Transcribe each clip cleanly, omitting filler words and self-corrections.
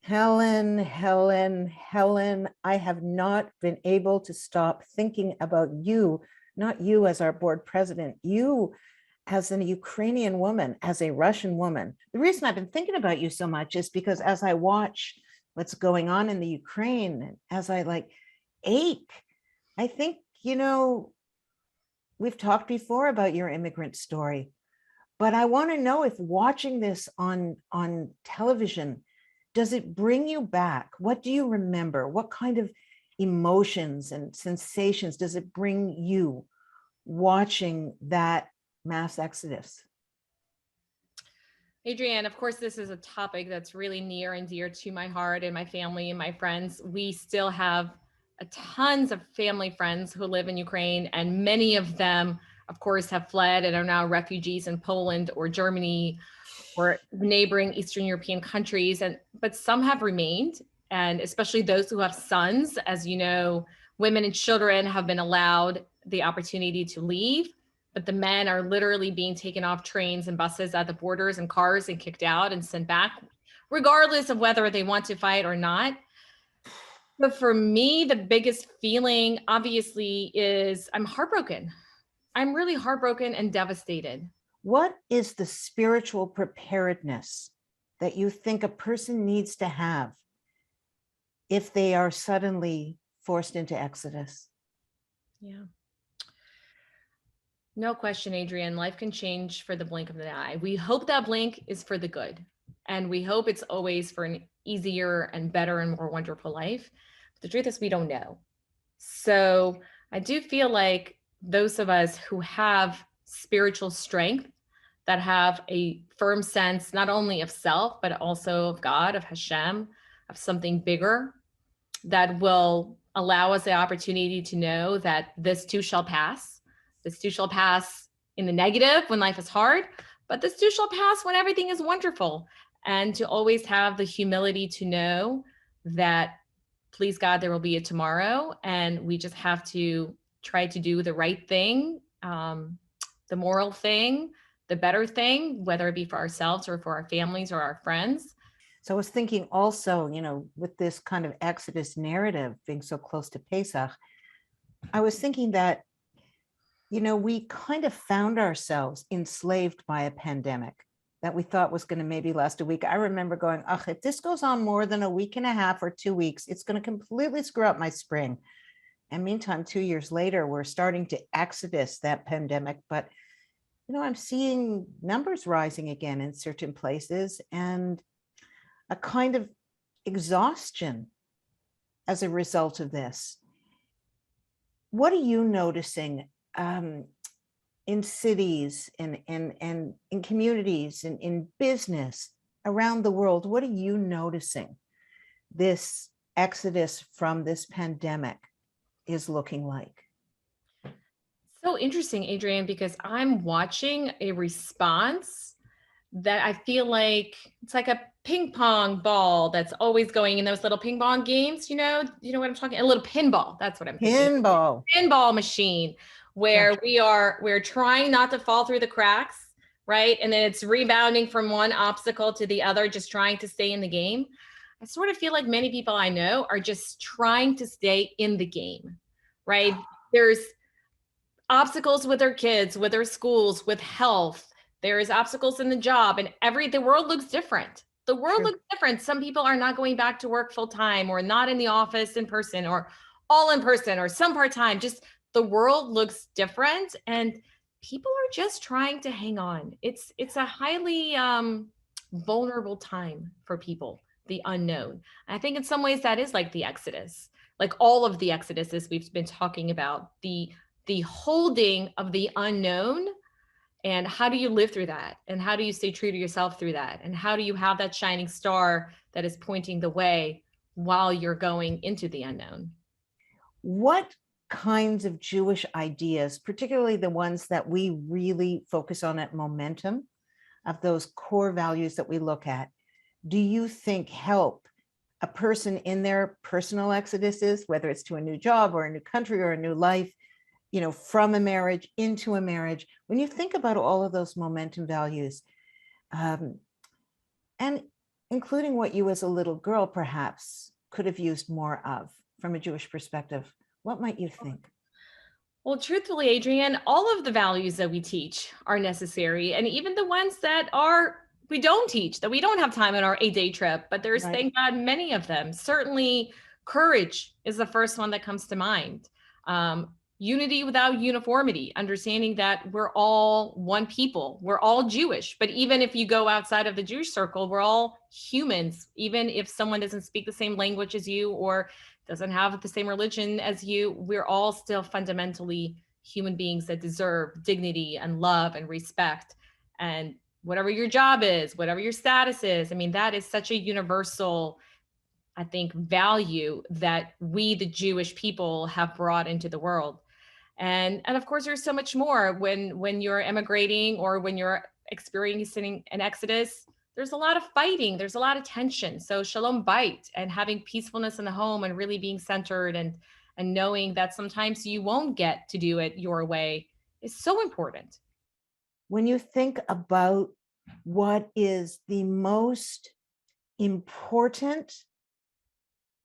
Helen, I have not been able to stop thinking about you, not you as our board president, you as a Ukrainian woman, as a Russian woman. The reason I've been thinking about you so much is because as I watch what's going on in the Ukraine, as I ache, I think, we've talked before about your immigrant story, but I want to know if watching this on television, does it bring you back? What do you remember? What kind of emotions and sensations does it bring you watching that mass exodus? Adrienne, of course, this is a topic that's really near and dear to my heart and my family and my friends. We still have tons of family friends who live in Ukraine, and many of them, of course, have fled and are now refugees in Poland or Germany or neighboring Eastern European countries. But some have remained, and especially those who have sons. As you know, women and children have been allowed the opportunity to leave, but the men are literally being taken off trains and buses at the borders and cars and kicked out and sent back, regardless of whether they want to fight or not. But for me, the biggest feeling, obviously, is I'm heartbroken. I'm really heartbroken and devastated. What is the spiritual preparedness that you think a person needs to have if they are suddenly forced into exodus? Yeah. No question, Adrienne, life can change for the blink of an eye. We hope that blink is for the good. And we hope it's always for an easier and better and more wonderful life. But the truth is, we don't know. So I do feel like those of us who have spiritual strength, that have a firm sense, not only of self, but also of God, of Hashem, of something bigger, that will allow us the opportunity to know that this too shall pass. This too shall pass in the negative when life is hard, but this too shall pass when everything is wonderful. And to always have the humility to know that, please God, there will be a tomorrow, and we just have to try to do the right thing, the moral thing, the better thing, whether it be for ourselves or for our families or our friends. So I was thinking also, with this kind of Exodus narrative being so close to Pesach, I was thinking that, we kind of found ourselves enslaved by a pandemic that we thought was going to maybe last a week. I remember going, oh, if this goes on more than a week and a half or 2 weeks, it's going to completely screw up my spring. And meantime, 2 years later, we're starting to exodus that pandemic. But, I'm seeing numbers rising again in certain places and a kind of exhaustion as a result of this. What are you noticing in cities and in communities and in business around the world? What are you noticing this exodus from this pandemic is looking like? So interesting, Adrienne, because I'm watching a response that I feel like it's like a ping pong ball that's always going in those little ping pong games. You know what I'm talking? A little pinball. That's what I'm thinking. Pinball. Pinball machine where we're trying not to fall through the cracks, right? And then it's rebounding from one obstacle to the other, just trying to stay in the game. I sort of feel like many people I know are just trying to stay in the game, right? There's obstacles with their kids, with their schools, with health. There's obstacles in the job, and the world looks different. The world looks different. Some people are not going back to work full time, or not in the office in person, or all in person, or some part time. Just the world looks different, and people are just trying to hang on. It's a highly vulnerable time for people, the unknown. I think in some ways that is like the Exodus, like all of the Exoduses we've been talking about, the holding of the unknown. And how do you live through that? And how do you stay true to yourself through that? And how do you have that shining star that is pointing the way while you're going into the unknown? What kinds of Jewish ideas, particularly the ones that we really focus on at Momentum, of those core values that we look at, do you think help a person in their personal exoduses, whether it's to a new job or a new country or a new life, from a marriage into a marriage? When you think about all of those Momentum values, and including what you as a little girl perhaps could have used more of from a Jewish perspective? What might you think? Well, truthfully, Adrienne, all of the values that we teach are necessary. And even the ones that are we don't teach, that we don't have time on our 8-day trip, but there's, Right. thank God, many of them. Certainly, courage is the first one that comes to mind. Unity without uniformity, understanding that we're all one people, we're all Jewish. But even if you go outside of the Jewish circle, we're all humans. Even if someone doesn't speak the same language as you or doesn't have the same religion as you, we're all still fundamentally human beings that deserve dignity and love and respect. And whatever your job is, whatever your status is, I mean, that is such a universal, I think, value that we, the Jewish people, have brought into the world. And of course, there's so much more when you're emigrating or when you're experiencing an exodus. There's a lot of fighting. There's a lot of tension. So shalom bait and having peacefulness in the home and really being centered and knowing that sometimes you won't get to do it your way is so important. When you think about what is the most important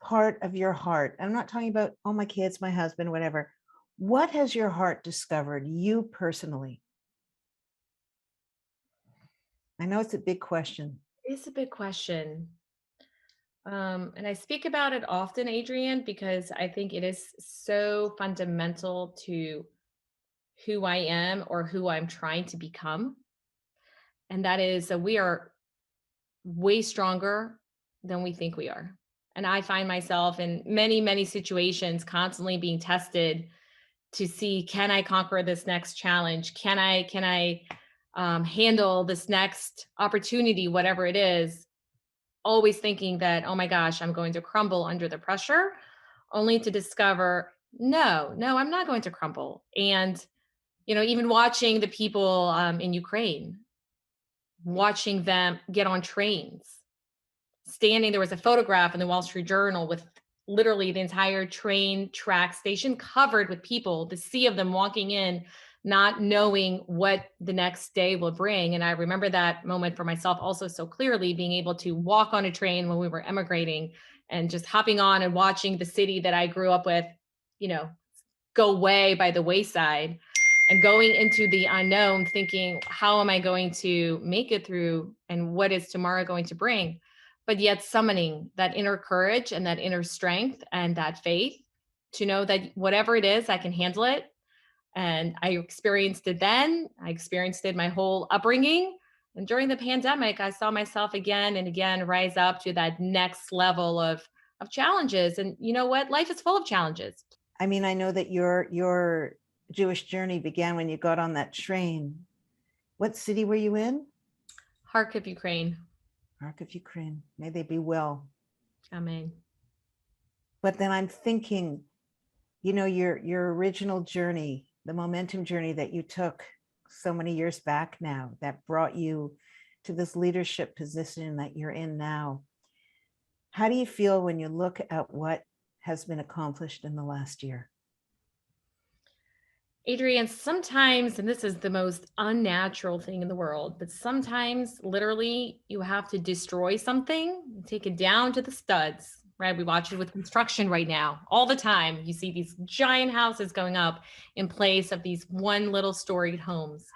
part of your heart, I'm not talking about, oh, my kids, my husband, whatever. What has your heart discovered, you personally? I know it's a big question. It's a big question. And I speak about it often, Adrienne, because I think it is so fundamental to who I am or who I'm trying to become. And that is that we are way stronger than we think we are. And I find myself in many, many situations constantly being tested to see, can I conquer this next challenge? Can I handle this next opportunity, whatever it is? Always thinking that, oh my gosh, I'm going to crumble under the pressure, only to discover, no, I'm not going to crumble. And, even watching the people in Ukraine, watching them get on trains, standing, there was a photograph in the Wall Street Journal with literally the entire train track station covered with people, the sea of them walking in, not knowing what the next day will bring. And I remember that moment for myself also so clearly, being able to walk on a train when we were emigrating and just hopping on and watching the city that I grew up with, you know, go way by the wayside and going into the unknown, thinking, how am I going to make it through and what is tomorrow going to bring? But yet summoning that inner courage and that inner strength and that faith to know that whatever it is, I can handle it. And I experienced it then. I experienced it my whole upbringing. And during the pandemic, I saw myself again and again rise up to that next level of challenges. And you know what? Life is full of challenges. I mean, I know that your Jewish journey began when you got on that train. What city were you in? Kharkiv, Ukraine. Kharkiv, Ukraine. May they be well. Amen. But then I'm thinking, your original journey, the momentum journey that you took so many years back now, that brought you to this leadership position that you're in now. How do you feel when you look at what has been accomplished in the last year? Adrienne, sometimes, and this is the most unnatural thing in the world, but sometimes literally you have to destroy something, take it down to the studs, right? We watch it with construction right now all the time. You see these giant houses going up in place of these one little storied homes.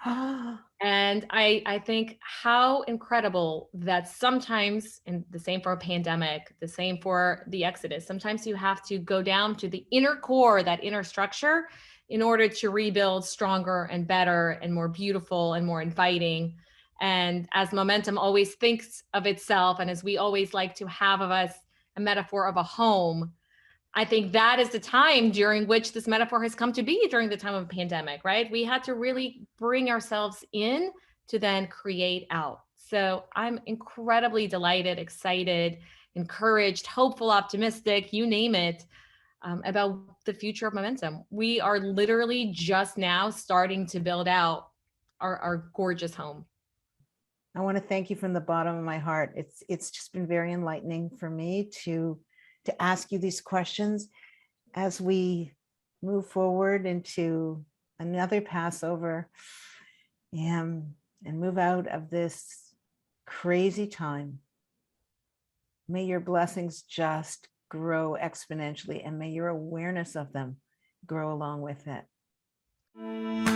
And I think how incredible that sometimes, and the same for a pandemic, the same for the Exodus, sometimes you have to go down to the inner core, that inner structure, in order to rebuild stronger and better and more beautiful and more inviting. And as momentum always thinks of itself, and as we always like to have of us a metaphor of a home, I think that is the time during which this metaphor has come to be during the time of a pandemic, right? We had to really bring ourselves in to then create out. So I'm incredibly delighted, excited, encouraged, hopeful, optimistic, you name it, about the future of momentum. We are literally just now starting to build out our gorgeous home. I want to thank you from the bottom of my heart. It's just been very enlightening for me to ask you these questions as we move forward into another Passover and move out of this crazy time. May your blessings just grow exponentially, and may your awareness of them grow along with it.